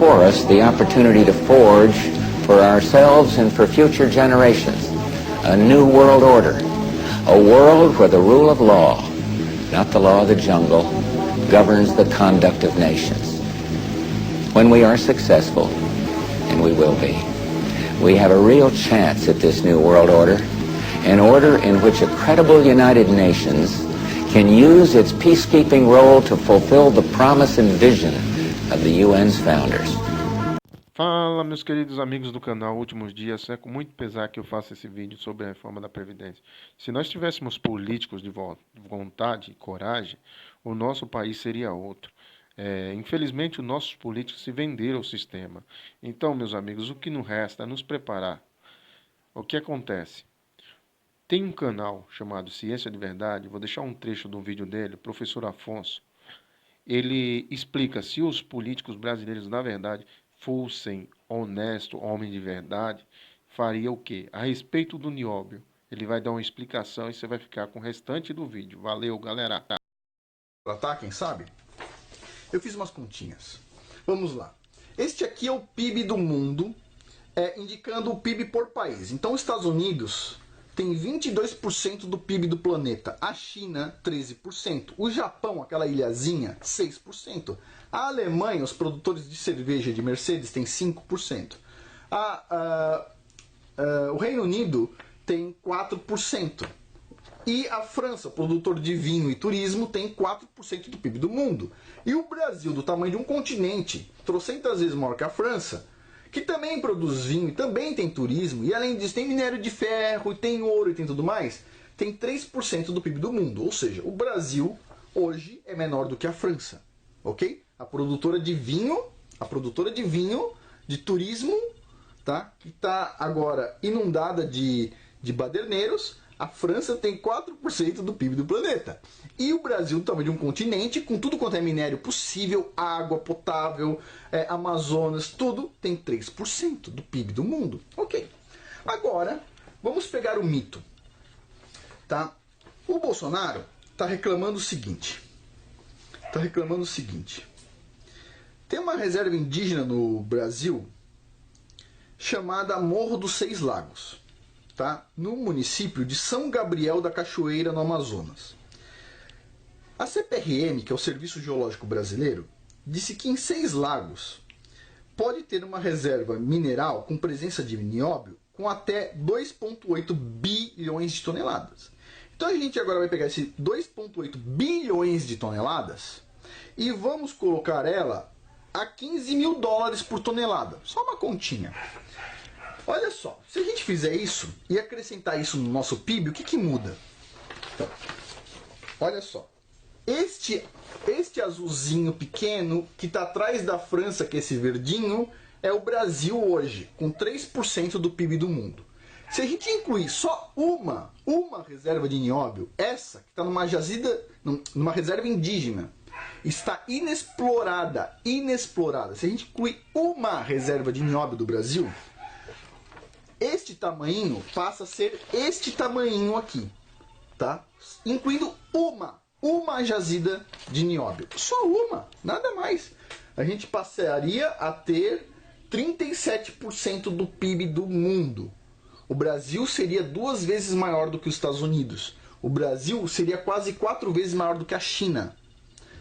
before us the opportunity to forge for ourselves and for future generations a new world order, a world where the rule of law, not the law of the jungle, governs the conduct of nations. When we are successful, and we will be, we have a real chance at this new world order, an order in which a credible United Nations can use its peacekeeping role to fulfill the promise and vision of the UN's founders. Fala, meus queridos amigos do canal Últimos Dias, é com muito pesar que eu faço esse vídeo sobre a reforma da Previdência. Se nós tivéssemos políticos de vontade e coragem, o nosso país seria outro. Infelizmente, os nossos políticos se venderam ao sistema. Então, meus amigos, o que nos resta é nos preparar. O que acontece? Tem um canal chamado Ciência de Verdade, vou deixar um trecho de um vídeo dele, o professor Afonso. Ele explica se os políticos brasileiros, na verdade, fossem honestos, homens de verdade, faria o quê? A respeito do nióbio, ele vai dar uma explicação e você vai ficar com o restante do vídeo. Valeu, galera! Tá, quem sabe? Eu fiz umas continhas. Vamos lá. Este aqui é o PIB do mundo, indicando o PIB por país. Então, os Estados Unidos tem 22% do PIB do planeta, a China 13%, o Japão, aquela ilhazinha, 6%, a Alemanha, os produtores de cerveja de Mercedes, tem 5%, o Reino Unido tem 4%, e a França, produtor de vinho e turismo, tem 4% do PIB do mundo. E o Brasil, do tamanho de um continente, trocentas vezes maior que a França, que também produz vinho e também tem turismo, e além disso tem minério de ferro, tem ouro e tem tudo mais, tem 3% do PIB do mundo. Ou seja, o Brasil hoje é menor do que a França, ok? A produtora de vinho, de turismo, tá? Que está agora inundada de baderneiros. A França tem 4% do PIB do planeta. E o Brasil, do tamanho de um continente, com tudo quanto é minério possível, água potável, Amazonas, tudo, tem 3% do PIB do mundo. Ok. Agora, vamos pegar o mito. Tá? O Bolsonaro está reclamando o seguinte. Tem uma reserva indígena no Brasil chamada Morro dos Seis Lagos. Tá? No município de São Gabriel da Cachoeira, no Amazonas. A CPRM, que é o Serviço Geológico Brasileiro, disse que em Seis Lagos pode ter uma reserva mineral com presença de nióbio com até 2,8 bilhões de toneladas. Então a gente agora vai pegar esse 2,8 bilhões de toneladas e vamos colocar ela a 15 mil dólares por tonelada. Só uma continha. Olha só, se a gente fizer isso e acrescentar isso no nosso PIB, o que muda? Então, olha só. Este azulzinho pequeno que está atrás da França, que é esse verdinho, é o Brasil hoje, com 3% do PIB do mundo. Se a gente incluir só uma reserva de nióbio, essa que está numa reserva indígena, está inexplorada. Se a gente incluir uma reserva de nióbio do Brasil, este tamanho passa a ser este tamanho aqui, tá? Incluindo uma jazida de nióbio. Só uma, nada mais. A gente passaria a ter 37% do PIB do mundo. O Brasil seria 2 vezes maior do que os Estados Unidos. O Brasil seria quase 4 vezes maior do que a China.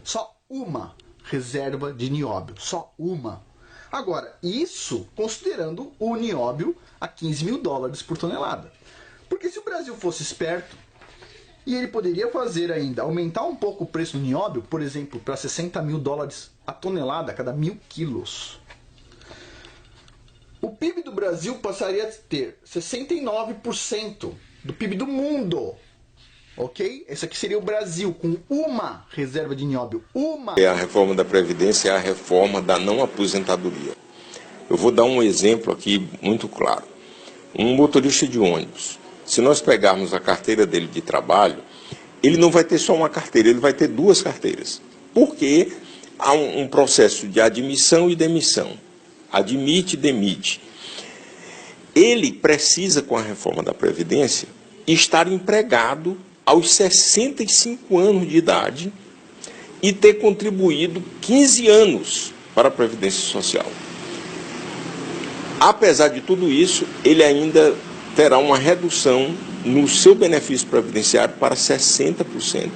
Só uma reserva de nióbio, só uma. Agora, isso considerando o nióbio a 15 mil dólares por tonelada. Porque se o Brasil fosse esperto, e ele poderia fazer ainda, aumentar um pouco o preço do nióbio, por exemplo, para 60 mil dólares a tonelada a cada 1.000 quilos. O PIB do Brasil passaria a ter 69% do PIB do mundo. Ok? Esse aqui seria o Brasil, com uma reserva de nióbio. A reforma da Previdência é a reforma da não aposentadoria. Eu vou dar um exemplo aqui muito claro. Um motorista de ônibus, se nós pegarmos a carteira dele de trabalho, ele não vai ter só uma carteira, ele vai ter 2 carteiras. Porque há um processo de admissão e demissão. Admite e demite. Ele precisa, com a reforma da Previdência, estar empregado aos 65 anos de idade e ter contribuído 15 anos para a Previdência Social. Apesar de tudo isso, ele ainda terá uma redução no seu benefício previdenciário para 60%.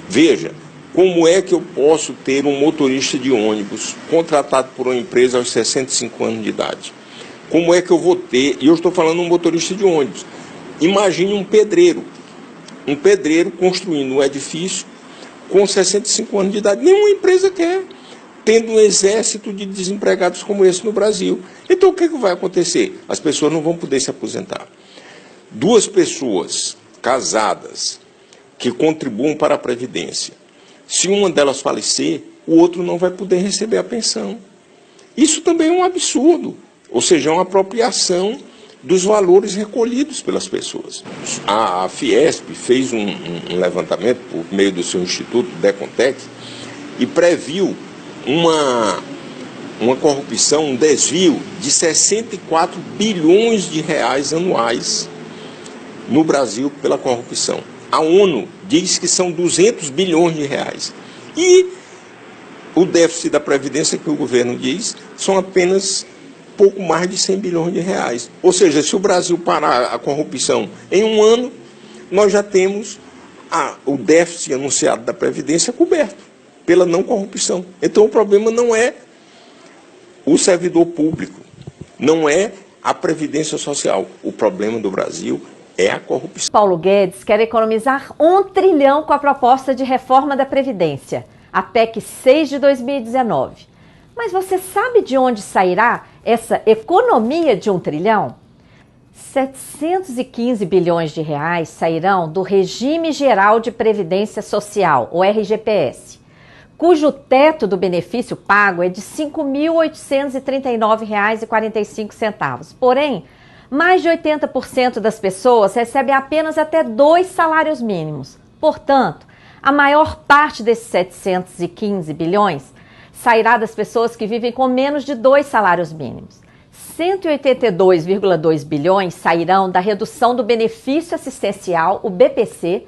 Veja, como é que eu posso ter um motorista de ônibus contratado por uma empresa aos 65 anos de idade? Como é que eu vou ter, e eu estou falando de um motorista de ônibus, imagine um pedreiro construindo um edifício com 65 anos de idade. Nenhuma empresa quer, tendo um exército de desempregados como esse no Brasil. Então o que vai acontecer? As pessoas não vão poder se aposentar. Duas pessoas casadas que contribuam para a Previdência, se uma delas falecer, o outro não vai poder receber a pensão. Isso também é um absurdo, ou seja, é uma apropriação dos valores recolhidos pelas pessoas. A Fiesp fez um levantamento por meio do seu instituto, Decontec, e previu uma corrupção, um desvio de 64 bilhões de reais anuais no Brasil pela corrupção. A ONU diz que são 200 bilhões de reais. E o déficit da Previdência, que o governo diz, são apenas pouco mais de 100 bilhões de reais. Ou seja, se o Brasil parar a corrupção em um ano, nós já temos o déficit anunciado da Previdência coberto pela não corrupção. Então o problema não é o servidor público, não é a Previdência Social. O problema do Brasil é a corrupção. Paulo Guedes quer economizar 1 trilhão com a proposta de reforma da Previdência, a PEC 6 de 2019. Mas você sabe de onde sairá essa economia de 1 trilhão? 715 bilhões de reais sairão do Regime Geral de Previdência Social, o RGPS, cujo teto do benefício pago é de R$ 5.839,45. Porém, mais de 80% das pessoas recebem apenas até 2 salários mínimos. Portanto, a maior parte desses 715 bilhões sairá das pessoas que vivem com menos de 2 salários mínimos. 182,2 bilhões sairão da redução do benefício assistencial, o BPC,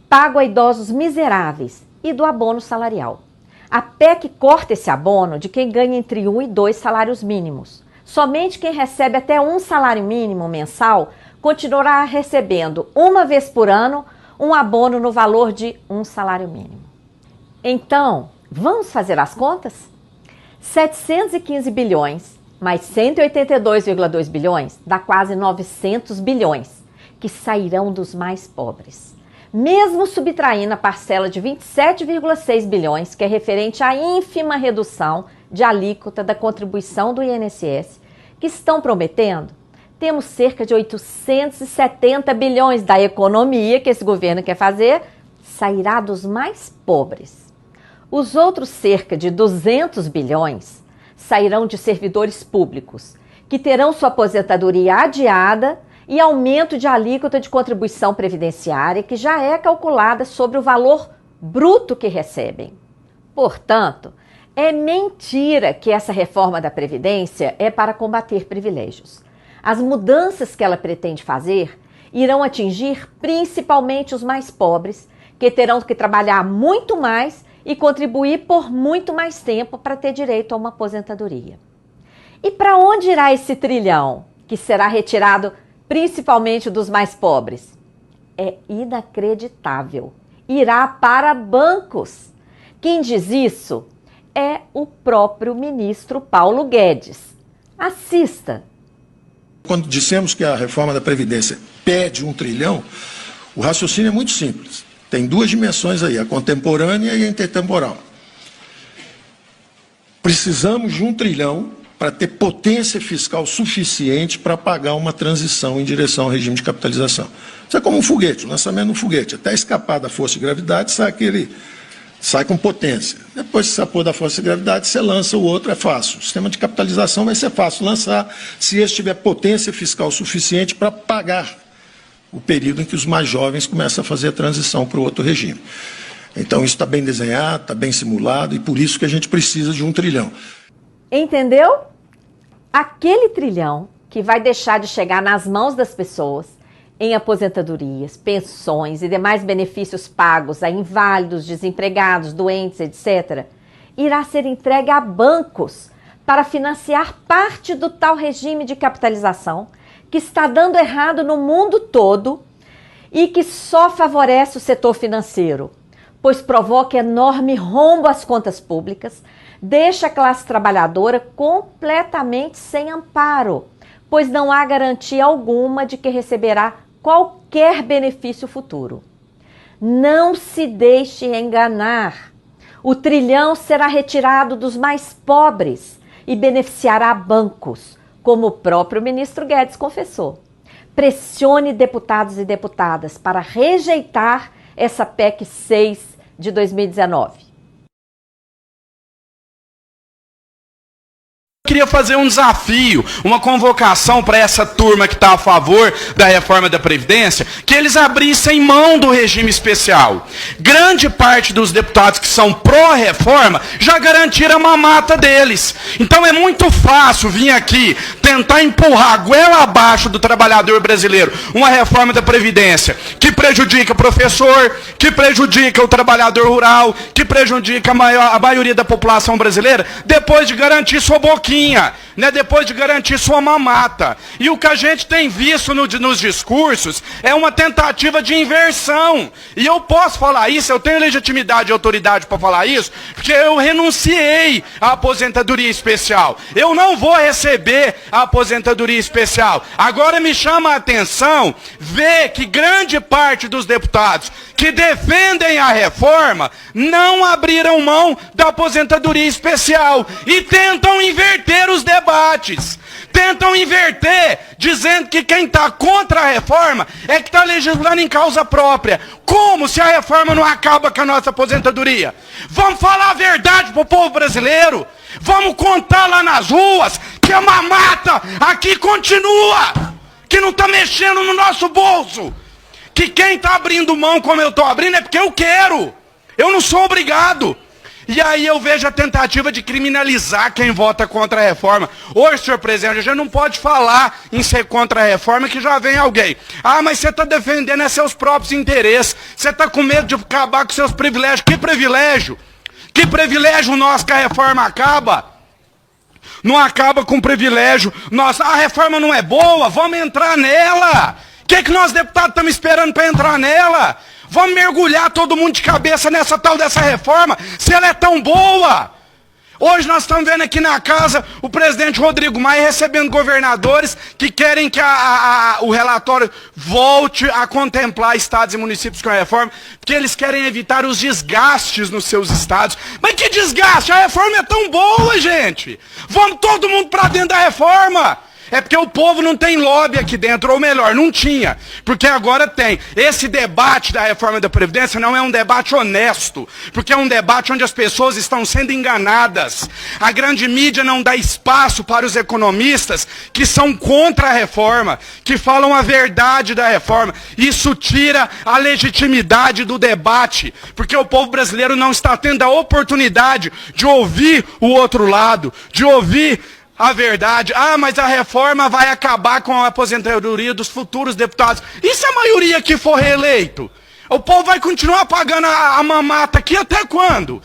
pago a idosos miseráveis e do abono salarial. A PEC corta esse abono de quem ganha entre 1 e 2 salários mínimos. Somente quem recebe até 1 salário mínimo mensal continuará recebendo uma vez por ano um abono no valor de 1 salário mínimo. Então, vamos fazer as contas? 715 bilhões mais 182,2 bilhões dá quase 900 bilhões, que sairão dos mais pobres. Mesmo subtraindo a parcela de 27,6 bilhões, que é referente à ínfima redução de alíquota da contribuição do INSS, que estão prometendo, temos cerca de 870 bilhões da economia que esse governo quer fazer, sairá dos mais pobres. Os outros cerca de 200 bilhões sairão de servidores públicos, que terão sua aposentadoria adiada e aumento de alíquota de contribuição previdenciária, que já é calculada sobre o valor bruto que recebem. Portanto, é mentira que essa reforma da Previdência é para combater privilégios. As mudanças que ela pretende fazer irão atingir principalmente os mais pobres, que terão que trabalhar muito mais e contribuir por muito mais tempo para ter direito a uma aposentadoria. E para onde irá esse trilhão, que será retirado principalmente dos mais pobres? É inacreditável. Irá para bancos. Quem diz isso é o próprio ministro Paulo Guedes. Assista. Quando dissemos que a reforma da Previdência pede 1 trilhão, o raciocínio é muito simples. Tem 2 dimensões aí, a contemporânea e a intertemporal. Precisamos de 1 trilhão para ter potência fiscal suficiente para pagar uma transição em direção ao regime de capitalização. Isso é como um foguete, o lançamento de um foguete. Até escapar da força de gravidade, sai com potência. Depois que escapou da força de gravidade, você lança o outro, é fácil. O sistema de capitalização vai ser fácil lançar se esse tiver potência fiscal suficiente para pagar o período em que os mais jovens começam a fazer a transição para o outro regime. Então isso está bem desenhado, está bem simulado e por isso que a gente precisa de 1 trilhão. Entendeu? Aquele trilhão que vai deixar de chegar nas mãos das pessoas em aposentadorias, pensões e demais benefícios pagos a inválidos, desempregados, doentes, etc., irá ser entregue a bancos para financiar parte do tal regime de capitalização que está dando errado no mundo todo e que só favorece o setor financeiro, pois provoca enorme rombo às contas públicas, deixa a classe trabalhadora completamente sem amparo, pois não há garantia alguma de que receberá qualquer benefício futuro. Não se deixe enganar. O trilhão será retirado dos mais pobres e beneficiará bancos, como o próprio ministro Guedes confessou. Pressione deputados e deputadas para rejeitar essa PEC 6 de 2019. Queria fazer um desafio, uma convocação para essa turma que está a favor da reforma da Previdência, que eles abrissem mão do regime especial. Grande parte dos deputados que são pró-reforma já garantiram a mamata deles. Então é muito fácil vir aqui tentar empurrar a goela abaixo do trabalhador brasileiro uma reforma da Previdência que prejudica o professor, que prejudica o trabalhador rural, que prejudica a maioria da população brasileira, depois de garantir sua boquinha. Né, depois de garantir sua mamata. E o que a gente tem visto nos discursos é uma tentativa de inversão. E eu posso falar isso, eu tenho legitimidade e autoridade para falar isso, porque eu renunciei à aposentadoria especial. Eu não vou receber a aposentadoria especial. Agora me chama a atenção ver que grande parte dos deputados que defendem a reforma não abriram mão da aposentadoria especial e tentam inverter os debates. Tentam inverter, dizendo que quem está contra a reforma é que está legislando em causa própria. Como se a reforma não acaba com a nossa aposentadoria? Vamos falar a verdade para o povo brasileiro. Vamos contar lá nas ruas que a mamata aqui continua, que não está mexendo no nosso bolso. Que quem está abrindo mão como eu estou abrindo é porque eu quero. Eu não sou obrigado. E aí eu vejo a tentativa de criminalizar quem vota contra a reforma. Hoje, senhor presidente, a gente não pode falar em ser contra a reforma que já vem alguém. Ah, mas você está defendendo seus próprios interesses. Você está com medo de acabar com seus privilégios. Que privilégio? Que privilégio nosso que a reforma acaba? Não acaba com privilégio. Nossa, a reforma não é boa, vamos entrar nela. O que nós, deputados, estamos esperando para entrar nela? Vamos mergulhar todo mundo de cabeça nessa tal dessa reforma, se ela é tão boa. Hoje nós estamos vendo aqui na casa o presidente Rodrigo Maia recebendo governadores que querem que o relatório volte a contemplar estados e municípios com a reforma, porque eles querem evitar os desgastes nos seus estados. Mas que desgaste? A reforma é tão boa, gente. Vamos todo mundo para dentro da reforma. É porque o povo não tem lobby aqui dentro, ou melhor, não tinha, porque agora tem. Esse debate da reforma da Previdência não é um debate honesto, porque é um debate onde as pessoas estão sendo enganadas. A grande mídia não dá espaço para os economistas que são contra a reforma, que falam a verdade da reforma. Isso tira a legitimidade do debate, porque o povo brasileiro não está tendo a oportunidade de ouvir o outro lado, de ouvir a verdade. Ah, mas a reforma vai acabar com a aposentadoria dos futuros deputados. E se a maioria que for reeleito? O povo vai continuar pagando a mamata aqui até quando?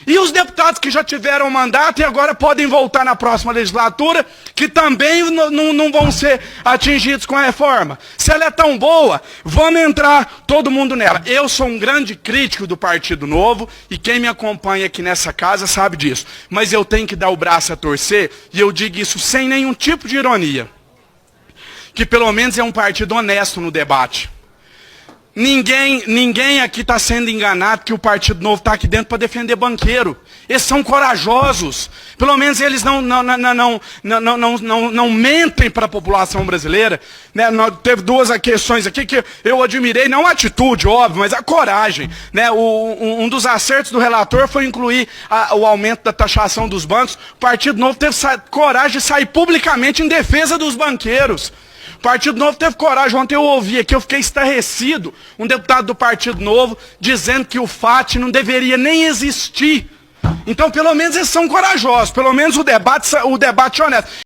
E os deputados que já tiveram mandato e agora podem voltar na próxima legislatura, que também não vão ser atingidos com a reforma. Se ela é tão boa, vamos entrar todo mundo nela. Eu sou um grande crítico do Partido Novo, e quem me acompanha aqui nessa casa sabe disso. Mas eu tenho que dar o braço a torcer, e eu digo isso sem nenhum tipo de ironia. Que pelo menos é um partido honesto no debate. Ninguém aqui está sendo enganado que o Partido Novo está aqui dentro para defender banqueiro. Eles são corajosos. Pelo menos eles não mentem para a população brasileira. Né? Teve duas questões aqui que eu admirei, não a atitude, óbvio, mas a coragem. Né? Um dos acertos do relator foi incluir o aumento da taxação dos bancos. O Partido Novo teve coragem de sair publicamente em defesa dos banqueiros. O Partido Novo teve coragem. Ontem eu ouvi aqui, eu fiquei estarrecido, um deputado do Partido Novo dizendo que o FAT não deveria nem existir. Então, pelo menos eles são corajosos, pelo menos o debate é honesto.